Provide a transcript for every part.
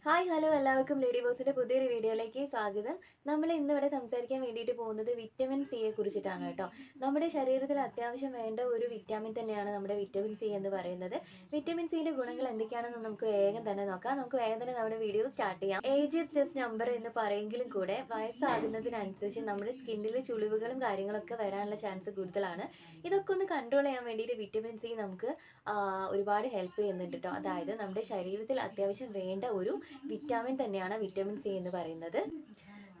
Hi hello എല്ലാവർക്കും lady ബോസിന്റെ പുതിയൊരു വീഡിയോയിലേക്ക് സ്വാഗതം. നമ്മൾ ഇന്നിവിടെ സംസാരിക്കാൻ വേണ്ടിയിട്ട് പോകുന്നത് വിറ്റമിൻ സിയെ കുറിച്ചിട്ടാണ് കേട്ടോ. നമ്മുടെ ശരീരത്തിൽ അത്യാവശ്യം വേണ്ട ഒരു വിറ്റാമിൻ തന്നെയാണ് നമ്മുടെ വിറ്റമിൻ സി എന്ന് പറയുന്നത്. വിറ്റമിൻ സിയുടെ ഗുണങ്ങൾ എന്തൊക്കെയാണെന്ന് നമുക്ക് വേഗം തന്നെ നോക്കാം. നമുക്ക് വേഗം തന്നെ നമ്മുടെ വീഡിയോ സ്റ്റാർട്ട് ചെയ്യാം. ഏജ് ഇസ് ജസ്റ്റ് നമ്പർ എന്ന് പറയെങ്കിലും കൂടെ വയസ്സാകുന്നതിനനുസരിച്ച് നമ്മുടെ സ്കിന്നിൽ ചുളിവുകളും കാര്യങ്ങളൊക്കെ വരാനുള്ള ചാൻസ് കൂടുതലാണ്. ഇതൊക്കെ ഒന്ന് കൺട്രോൾ ചെയ്യാൻ വേണ്ടിയിട്ട് വിറ്റമിൻ സി നമുക്ക് ഒരുപാട് ഹെൽപ്പ് ചെയ്യുന്നുണ്ട് കേട്ടോ. അതായത് നമ്മുടെ ശരീരത്തിൽ അത്യാവശ്യം വേണ്ട ഒരു വിറ്റാമിൻ തന്നെയാണ് വിറ്റമിൻ സി എന്ന് പറയുന്നത്.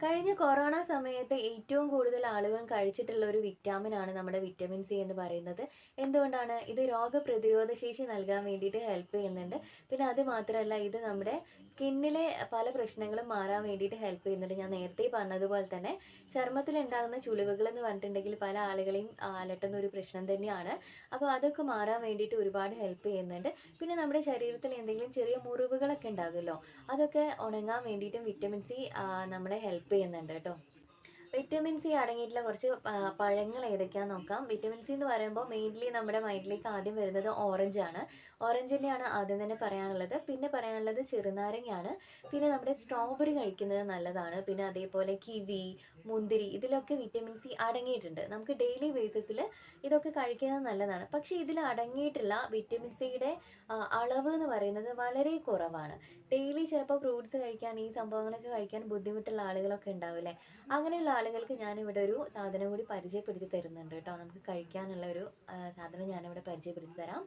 കഴിഞ്ഞ കൊറോണ സമയത്ത് ഏറ്റവും കൂടുതൽ ആളുകൾ കഴിച്ചിട്ടുള്ള ഒരു വിറ്റാമിൻ ആണ് നമ്മുടെ വിറ്റമിൻ സി എന്ന് പറയുന്നത്. എന്തുകൊണ്ടാണ്? ഇത് രോഗപ്രതിരോധ ശേഷി നൽകാൻ വേണ്ടിയിട്ട് ഹെൽപ്പ് ചെയ്യുന്നുണ്ട്. പിന്നെ അത് മാത്രമല്ല, ഇത് നമ്മുടെ സ്കിന്നിലെ പല പ്രശ്നങ്ങളും മാറാൻ വേണ്ടിയിട്ട് ഹെൽപ്പ് ചെയ്യുന്നുണ്ട്. ഞാൻ നേരത്തെ പറഞ്ഞതുപോലെ തന്നെ ചർമ്മത്തിലുണ്ടാകുന്ന ചുളിവുകൾ എന്ന് പറഞ്ഞിട്ടുണ്ടെങ്കിൽ പല ആളുകളെയും അലട്ടുന്ന ഒരു പ്രശ്നം തന്നെയാണ്. അപ്പോൾ അതൊക്കെ മാറാൻ വേണ്ടിയിട്ട് ഒരുപാട് ഹെൽപ്പ് ചെയ്യുന്നുണ്ട്. പിന്നെ നമ്മുടെ ശരീരത്തിൽ എന്തെങ്കിലും ചെറിയ മുറിവുകളൊക്കെ ഉണ്ടാകുമല്ലോ, അതൊക്കെ ഉണങ്ങാൻ വേണ്ടിയിട്ടും വിറ്റമിൻ സി നമ്മളെ ഹെൽപ്പ് ചെയ്യുന്നുണ്ട് കേട്ടോ. വിറ്റമിൻ സി അടങ്ങിയിട്ടുള്ള കുറച്ച് പഴങ്ങൾ ഏതൊക്കെയാണെന്ന് നോക്കാം. വിറ്റമിൻ സി എന്ന് പറയുമ്പോൾ മെയിൻലി നമ്മുടെ മൈൻഡിലേക്ക് ആദ്യം വരുന്നത് ഓറഞ്ചാണ്. ഓറഞ്ചിൻ്റെയാണ് ആദ്യം തന്നെ പറയാനുള്ളത്. പിന്നെ പറയാനുള്ളത് ചെറുനാരങ്ങയാണ്. പിന്നെ നമ്മുടെ സ്ട്രോബെറി കഴിക്കുന്നത് നല്ലതാണ്. പിന്നെ അതേപോലെ കിവി, മുന്തിരി, ഇതിലൊക്കെ വിറ്റമിൻ സി അടങ്ങിയിട്ടുണ്ട്. നമുക്ക് ഡെയിലി ബേസിസിൽ ഇതൊക്കെ കഴിക്കുന്നത് നല്ലതാണ്. പക്ഷേ ഇതിൽ അടങ്ങിയിട്ടുള്ള വിറ്റമിൻ സിയുടെ അളവ് എന്ന് പറയുന്നത് വളരെ കുറവാണ്. ഡെയിലി ചിലപ്പോൾ ഫ്രൂട്ട്സ് കഴിക്കാൻ, ഈ സംഭവങ്ങളൊക്കെ കഴിക്കാൻ ബുദ്ധിമുട്ടുള്ള ആളുകളൊക്കെ ഉണ്ടാവില്ലേ, അങ്ങനെയുള്ള ആളുകൾക്ക് ഞാനിവിടെ ഒരു സാധനം കൂടി പരിചയപ്പെടുത്തി തരുന്നുണ്ട് കേട്ടോ. നമുക്ക് കഴിക്കാനുള്ള ഒരു സാധനം ഞാനിവിടെ പരിചയപ്പെടുത്തി തരാം.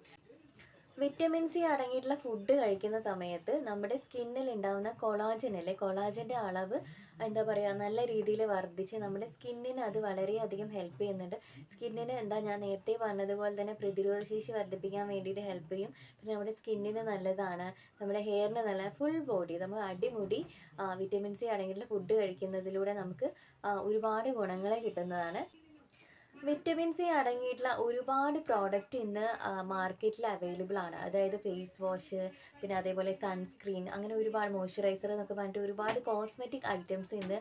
വിറ്റമിൻ സി അടങ്ങിയിട്ടുള്ള ഫുഡ് കഴിക്കുന്ന സമയത്ത് നമ്മുടെ സ്കിന്നിൽ ഉണ്ടാകുന്ന കൊളാജൻ അല്ലേ, കൊളാജൻ്റെ അളവ് എന്താ പറയുക, നല്ല രീതിയിൽ വർദ്ധിച്ച് നമ്മുടെ സ്കിന്നിന് അത് വളരെയധികം ഹെൽപ്പ് ചെയ്യുന്നുണ്ട്. സ്കിന്നിന് ഞാൻ നേരത്തെ പറഞ്ഞതുപോലെ തന്നെ പ്രതിരോധശേഷി വർദ്ധിപ്പിക്കാൻ വേണ്ടിയിട്ട് ഹെൽപ്പ് ചെയ്യും. പിന്നെ നമ്മുടെ സ്കിന്നിന് നല്ലതാണ്, നമ്മുടെ ഹെയറിന് നല്ല, ഫുൾ ബോഡി നമുക്ക് അടിമുടി വിറ്റമിൻ സി അടങ്ങിയിട്ടുള്ള ഫുഡ് കഴിക്കുന്നതിലൂടെ നമുക്ക് ഒരുപാട് ഗുണങ്ങൾ കിട്ടുന്നതാണ്. വിറ്റമിൻ സി അടങ്ങിയിട്ടുള്ള ഒരുപാട് പ്രോഡക്റ്റ് ഇന്ന് മാർക്കറ്റിൽ അവൈലബിൾ ആണ്. അതായത് ഫേസ് വാഷ്, പിന്നെ അതേപോലെ സൺസ്ക്രീൻ, അങ്ങനെ ഒരുപാട് മോയ്സ്ചറൈസർ എന്നൊക്കെ പറഞ്ഞിട്ട് ഒരുപാട് കോസ്മെറ്റിക് ഐറ്റംസ് ഇന്ന്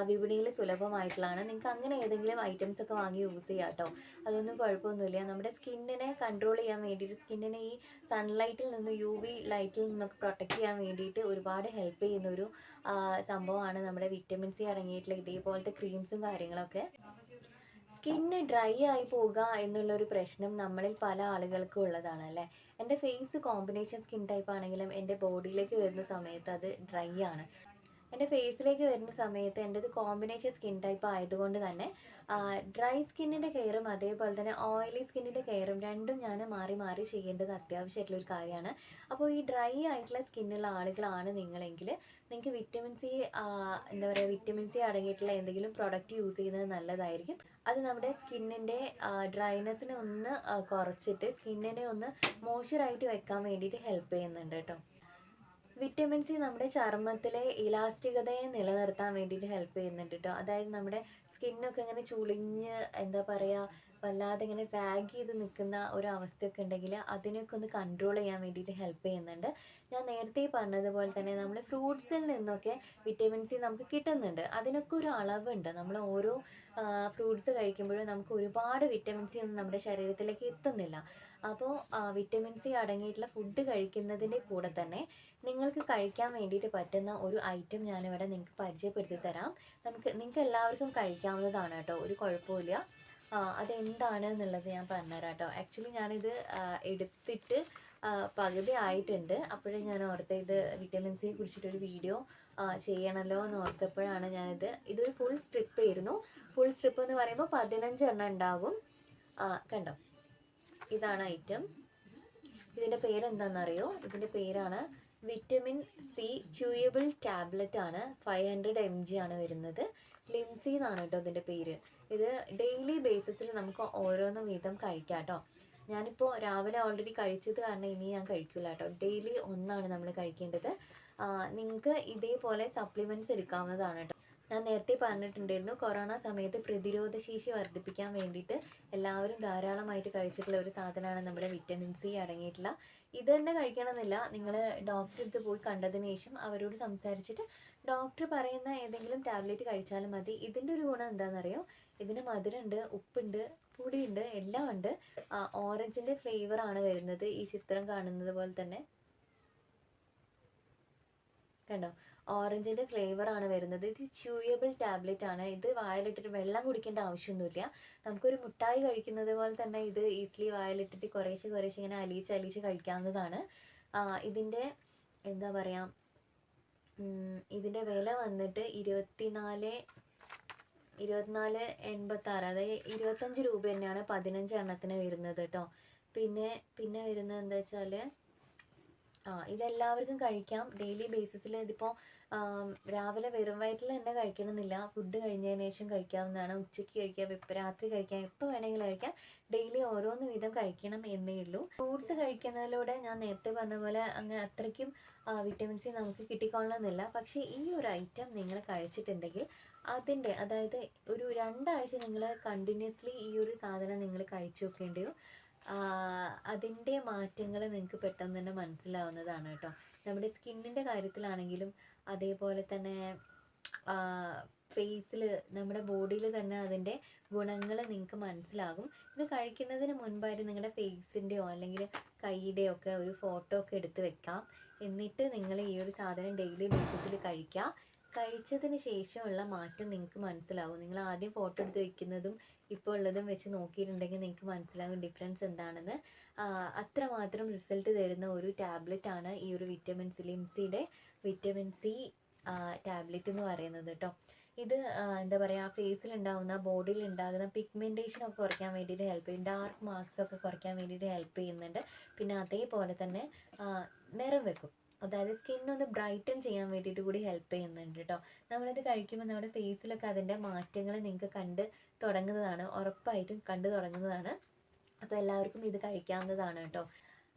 വിപണിയിൽ സുലഭമായിട്ടുള്ളതാണ്. നിങ്ങൾക്ക് അങ്ങനെ ഏതെങ്കിലും ഐറ്റംസ് ഒക്കെ വാങ്ങി യൂസ് ചെയ്യാം കേട്ടോ. അതൊന്നും കുഴപ്പമൊന്നുമില്ല. നമ്മുടെ സ്കിന്നിനെ കൺട്രോൾ ചെയ്യാൻ വേണ്ടിയിട്ട്, സ്കിന്നിനെ ഈ സൺലൈറ്റിൽ നിന്ന്, UV ലൈറ്റിൽ നിന്നൊക്കെ പ്രൊട്ടക്റ്റ് ചെയ്യാൻ വേണ്ടിയിട്ട് ഒരുപാട് ഹെൽപ്പ് ചെയ്യുന്ന ഒരു സംഭവമാണ് നമ്മുടെ വിറ്റമിൻ സി അടങ്ങിയിട്ടുള്ള ഇതേപോലത്തെ ക്രീംസും കാര്യങ്ങളൊക്കെ. സ്കിന്ന് ഡ്രൈ ആയി പോകുക എന്നുള്ളൊരു പ്രശ്നം നമ്മളിൽ പല ആളുകൾക്കും ഉള്ളതാണ് അല്ലേ. എൻ്റെ ഫേസ് കോമ്പിനേഷൻ സ്കിൻ ടൈപ്പ് ആണെങ്കിലും എൻ്റെ ബോഡിയിലേക്ക് വരുന്ന സമയത്ത് അത് ഡ്രൈ ആണ്. എൻ്റെ ഫേസിലേക്ക് വരുന്ന സമയത്ത് എൻ്റെത് കോമ്പിനേഷൻ സ്കിൻ ടൈപ്പ് ആയതുകൊണ്ട് തന്നെ ഡ്രൈ സ്കിന്നിൻ്റെ കെയറും അതേപോലെ തന്നെ ഓയിലി സ്കിന്നിൻ്റെ കെയറും രണ്ടും ഞാൻ മാറി മാറി ചെയ്യേണ്ടത് അത്യാവശ്യമായിട്ടുള്ളൊരു കാര്യമാണ്. അപ്പോൾ ഈ ഡ്രൈ ആയിട്ടുള്ള സ്കിന്നുള്ള ആളുകളാണ് നിങ്ങളെങ്കിൽ നിങ്ങൾക്ക് വിറ്റമിൻ സി വിറ്റമിൻ സി അടങ്ങിയിട്ടുള്ള എന്തെങ്കിലും പ്രൊഡക്റ്റ് യൂസ് ചെയ്യുന്നത് നല്ലതായിരിക്കും. അത് നമ്മുടെ സ്കിന്നിൻ്റെ ഡ്രൈനെസ്സിനെ ഒന്ന് കുറച്ചിട്ട് സ്കിന്നിനെ ഒന്ന് മോയ്സ്ചറായിട്ട് വെക്കാൻ വേണ്ടിയിട്ട് ഹെൽപ്പ് ചെയ്യുന്നുണ്ട് കേട്ടോ. വിറ്റമിൻ സി നമ്മുടെ ചർമ്മത്തിലെ ഇലാസ്റ്റികതയെ നിലനിർത്താൻ വേണ്ടിയിട്ട് ഹെൽപ്പ് ചെയ്യുന്നുണ്ട് കേട്ടോ. അതായത് നമ്മുടെ സ്കിന്നൊക്കെ ഇങ്ങനെ ചുളിഞ്ഞ് എന്താ പറയുക, വല്ലാതെ ഇങ്ങനെ സാഗ് ചെയ്ത് നിൽക്കുന്ന ഒരു അവസ്ഥയൊക്കെ ഉണ്ടെങ്കിൽ അതിനൊക്കെ ഒന്ന് കൺട്രോൾ ചെയ്യാൻ വേണ്ടിയിട്ട് ഹെൽപ്പ് ചെയ്യുന്നുണ്ട്. ഞാൻ നേരത്തെ പറഞ്ഞതുപോലെ തന്നെ നമ്മൾ ഫ്രൂട്ട്സിൽ നിന്നൊക്കെ വിറ്റമിൻ സി നമുക്ക് കിട്ടുന്നുണ്ട്. അതിനൊക്കെ ഒരു അളവുണ്ട്. നമ്മൾ ഓരോ ഫ്രൂട്ട്സ് കഴിക്കുമ്പോഴും നമുക്ക് ഒരുപാട് വിറ്റമിൻ സി ഒന്നും നമ്മുടെ ശരീരത്തിലേക്ക് എത്തുന്നില്ല. അപ്പോൾ വിറ്റമിൻ സി അടങ്ങിയിട്ടുള്ള ഫുഡ് കഴിക്കുന്നതിൻ്റെ കൂടെ തന്നെ നിങ്ങൾക്ക് കഴിക്കാൻ വേണ്ടിയിട്ട് പറ്റുന്ന ഒരു ഐറ്റം ഞാനിവിടെ നിങ്ങൾക്ക് പരിചയപ്പെടുത്തി തരാം. നിങ്ങൾക്ക് എല്ലാവർക്കും കഴിക്കാവുന്നതാണ് കേട്ടോ, ഒരു കുഴപ്പമില്ല. അതെന്താണ് എന്നുള്ളത് ഞാൻ പറഞ്ഞുതരാം കേട്ടോ. ആക്ച്വലി ഞാനിത് എടുത്തിട്ട് പകുതി ആയിട്ടുണ്ട്. അപ്പോഴേ ഞാൻ ഓർത്ത ഇത് വിറ്റമിൻ സിയെ കുറിച്ചിട്ടൊരു വീഡിയോ ചെയ്യണമല്ലോ എന്ന് ഓർത്തപ്പോഴാണ് ഇതൊരു ഫുൾ സ്ട്രിപ്പ് ആയിരുന്നു. ഫുൾ സ്ട്രിപ്പ് എന്ന് പറയുമ്പോൾ 15 എണ്ണം ഉണ്ടാകും. കണ്ടോ, ഇതാണ് ഐറ്റം. ഇതിൻ്റെ പേരെന്താണെന്നറിയോ? ഇതിൻ്റെ പേരാണ് വിറ്റമിൻ സി ച്യൂയബിൾ ടാബ്ലറ്റ് ആണ്. 500 mg ആണ് വരുന്നത്. ലിംസി എന്നാണ് കേട്ടോ ഇതിൻ്റെ പേര്. ഇത് ഡെയിലി ബേസിസിൽ നമുക്ക് ഓരോന്നും വീതം കഴിക്കാം കേട്ടോ. ഞാനിപ്പോൾ രാവിലെ ഓൾറെഡി കഴിച്ചത് കാരണം ഇനി ഞാൻ കഴിക്കില്ല കേട്ടോ. ഡെയിലി ഒന്നാണ് നമ്മൾ കഴിക്കേണ്ടത്. നിങ്ങൾക്ക് ഇതേപോലെ സപ്ലിമെൻറ്റ്സ് എടുക്കാവുന്നതാണ് കേട്ടോ. ഞാൻ നേരത്തെ പറഞ്ഞിട്ടുണ്ടായിരുന്നു, കൊറോണ സമയത്ത് പ്രതിരോധശേഷി വർദ്ധിപ്പിക്കാൻ വേണ്ടിയിട്ട് എല്ലാവരും ധാരാളമായിട്ട് കഴിച്ചിട്ടുള്ള ഒരു സാധനമാണ് നമ്മുടെ വിറ്റമിൻ സി അടങ്ങിയിട്ടുള്ള. ഇത് തന്നെ കഴിക്കണമെന്നില്ല. നിങ്ങൾ ഡോക്ടറെ അടുത്ത് പോയി കണ്ടതിന് ശേഷം അവരോട് സംസാരിച്ചിട്ട് ഡോക്ടർ പറയുന്ന ഏതെങ്കിലും ടാബ്ലറ്റ് കഴിച്ചാലും മതി. ഇതിൻ്റെ ഒരു ഗുണം എന്താണെന്നറിയോ? ഇതിന് മധുരമുണ്ട്, ഉപ്പുണ്ട്, പുളിയുണ്ട്, എല്ലാം ഉണ്ട്. ഓറഞ്ചിൻ്റെ ഫ്ലേവറാണ് വരുന്നത്. ഈ ചിത്രം കാണുന്നത് പോലെ തന്നെ കണ്ടോ, ഓറഞ്ചിൻ്റെ ഫ്ലേവറാണ് വരുന്നത്. ഇത് ച്യൂയബിൾ ടാബ്ലറ്റ് ആണ്. ഇത് വായിലിട്ടിട്ട് വെള്ളം കുടിക്കേണ്ട ആവശ്യമൊന്നുമില്ല. നമുക്കൊരു മുട്ടായി കഴിക്കുന്നത് പോലെ തന്നെ ഇത് ഈസിലി വായിലിട്ടിട്ട് കുറേശ്ശെ കുറേശ്ശെ ഇങ്ങനെ അലിയിച്ച് അലിയിച്ച് കഴിക്കാവുന്നതാണ്. ഇതിൻ്റെ എന്താ പറയുക, ഇതിൻ്റെ വില വന്നിട്ട് 24.86, അതായത് 25 രൂപ തന്നെയാണ് 15 എണ്ണത്തിന് വരുന്നത് കേട്ടോ. പിന്നെ വരുന്നത് എന്താ വെച്ചാൽ, ഇതെല്ലാവർക്കും കഴിക്കാം ഡെയിലി ബേസിസിൽ. ഇതിപ്പോൾ രാവിലെ വെറും വയറ്റിൽ തന്നെ കഴിക്കണമെന്നില്ല, ഫുഡ് കഴിഞ്ഞതിന് ശേഷം കഴിക്കാവുന്നതാണ്. ഉച്ചയ്ക്ക് കഴിക്കാം, രാത്രി കഴിക്കാം, എപ്പോൾ വേണമെങ്കിലും കഴിക്കാം. ഡെയിലി ഓരോന്ന് വീതം കഴിക്കണം എന്നേ ഉള്ളൂ. ഫ്രൂട്ട്സ് കഴിക്കുന്നതിലൂടെ ഞാൻ നേരത്തെ പറഞ്ഞ പോലെ അങ്ങനെ അത്രയ്ക്കും വിറ്റമിൻ സി നമുക്ക് കിട്ടിക്കൊള്ളണമെന്നില്ല. പക്ഷേ ഈ ഒരു ഐറ്റം നിങ്ങൾ കഴിച്ചിട്ടുണ്ടെങ്കിൽ അതായത് ഒരു 2 ആഴ്ച നിങ്ങൾ കണ്ടിന്യൂസ്ലി ഈ ഒരു സാധനം നിങ്ങൾ കഴിച്ചു നോക്കേണ്ടി വരും. അതിൻ്റെ മാറ്റങ്ങൾ നിങ്ങൾക്ക് പെട്ടെന്ന് തന്നെ മനസ്സിലാവുന്നതാണ് കേട്ടോ. നമ്മുടെ സ്കിന്നിൻ്റെ കാര്യത്തിലാണെങ്കിലും അതേപോലെ തന്നെ ഫേസിൽ, നമ്മുടെ ബോഡിയിൽ തന്നെ അതിൻ്റെ ഗുണങ്ങൾ നിങ്ങൾക്ക് മനസ്സിലാകും. ഇത് കഴിക്കുന്നതിന് മുൻപായിട്ട് നിങ്ങളുടെ ഫേസിൻ്റെയോ അല്ലെങ്കിൽ കൈയുടെയോ ഒക്കെ ഒരു ഫോട്ടോ ഒക്കെ എടുത്ത് വെക്കാം. എന്നിട്ട് നിങ്ങൾ ഈ ഒരു സാധനം ഡെയിലി ബേസിസിൽ കഴിക്കുക. കഴിച്ചതിന് ശേഷമുള്ള മാറ്റം നിങ്ങൾക്ക് മനസ്സിലാവും. നിങ്ങൾ ആദ്യം ഫോട്ടോ എടുത്ത് വെക്കുന്നതും ഇപ്പോൾ ഉള്ളതും വെച്ച് നോക്കിയിട്ടുണ്ടെങ്കിൽ നിങ്ങൾക്ക് മനസ്സിലാകും ഡിഫറൻസ് എന്താണെന്ന്. അത്രമാത്രം റിസൾട്ട് തരുന്ന ഒരു ടാബ്ലറ്റാണ് ഈ ഒരു വിറ്റമിൻ സി ടാബ്ലറ്റ് എന്ന് പറയുന്നത് കേട്ടോ. ഇത് എന്താ പറയുക, ഫേസിലുണ്ടാകുന്ന ബോഡിയിൽ ഉണ്ടാകുന്ന പിഗ്മെൻറ്റേഷനൊക്കെ കുറയ്ക്കാൻ വേണ്ടിയിട്ട് ഹെൽപ്പ് ചെയ്യും. ഡാർക്ക് മാർക്സൊക്കെ കുറയ്ക്കാൻ വേണ്ടിയിട്ട് ഹെൽപ്പ് ചെയ്യുന്നുണ്ട്. പിന്നെ അതേപോലെ തന്നെ നിറം വെക്കും, അതായത് സ്കിന്നൊന്ന് ബ്രൈറ്റൻ ചെയ്യാൻ വേണ്ടിയിട്ട് കൂടി ഹെൽപ്പ് ചെയ്യുന്നുണ്ട് കേട്ടോ. നമ്മളിത് കഴിക്കുമ്പോൾ നമ്മുടെ ഫേസിലൊക്കെ അതിൻ്റെ മാറ്റങ്ങൾ നിങ്ങൾക്ക് കണ്ട് തുടങ്ങുന്നതാണ്, ഉറപ്പായിട്ടും കണ്ടു തുടങ്ങുന്നതാണ്. അപ്പോൾ എല്ലാവർക്കും ഇത് കഴിക്കാവുന്നതാണ് കേട്ടോ.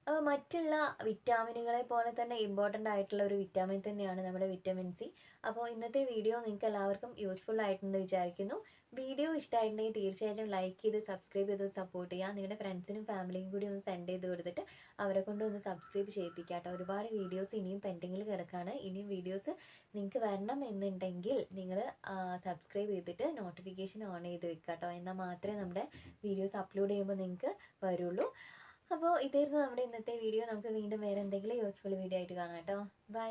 അപ്പോൾ മറ്റുള്ള വിറ്റാമിനുകളെ പോലെ തന്നെ ഇമ്പോർട്ടൻ്റ് ആയിട്ടുള്ള ഒരു വിറ്റാമിൻ തന്നെയാണ് നമ്മുടെ വിറ്റമിൻ സി. അപ്പോൾ ഇന്നത്തെ വീഡിയോ നിങ്ങൾക്ക് എല്ലാവർക്കും യൂസ്ഫുൾ ആയിട്ടുണ്ടെന്ന് വിചാരിക്കുന്നു. വീഡിയോ ഇഷ്ടമായിട്ടുണ്ടെങ്കിൽ തീർച്ചയായിട്ടും ലൈക്ക് ചെയ്ത് സബ്സ്ക്രൈബ് ചെയ്ത് സപ്പോർട്ട് ചെയ്യുക. നിങ്ങളുടെ ഫ്രണ്ട്സിനും ഫാമിലിയും കൂടി ഒന്ന് സെൻഡ് ചെയ്ത് കൊടുത്തിട്ട് അവരെ കൊണ്ട് ഒന്ന് സബ്സ്ക്രൈബ് ചെയ്യിപ്പിക്കുക കേട്ടോ. ഒരുപാട് വീഡിയോസ് ഇനിയും പെൻഡിങ്ങിൽ കിടക്കുകയാണ്. ഇനിയും വീഡിയോസ് നിങ്ങൾക്ക് വരണം എന്നുണ്ടെങ്കിൽ നിങ്ങൾ സബ്സ്ക്രൈബ് ചെയ്തിട്ട് നോട്ടിഫിക്കേഷൻ ഓൺ ചെയ്ത് വെക്കുക കേട്ടോ. എന്നാൽ മാത്രമേ നമ്മുടെ വീഡിയോസ് അപ്ലോഡ് ചെയ്യുമ്പോൾ നിങ്ങൾക്ക് വരുള്ളൂ. അപ്പോൾ ഇതായിരുന്നു നമ്മുടെ ഇന്നത്തെ വീഡിയോ. നമുക്ക് വീണ്ടും വേറെ എന്തെങ്കിലും യൂസ്ഫുൾ വീഡിയോ ആയിട്ട് കാണാം കേട്ടോ. ബൈ.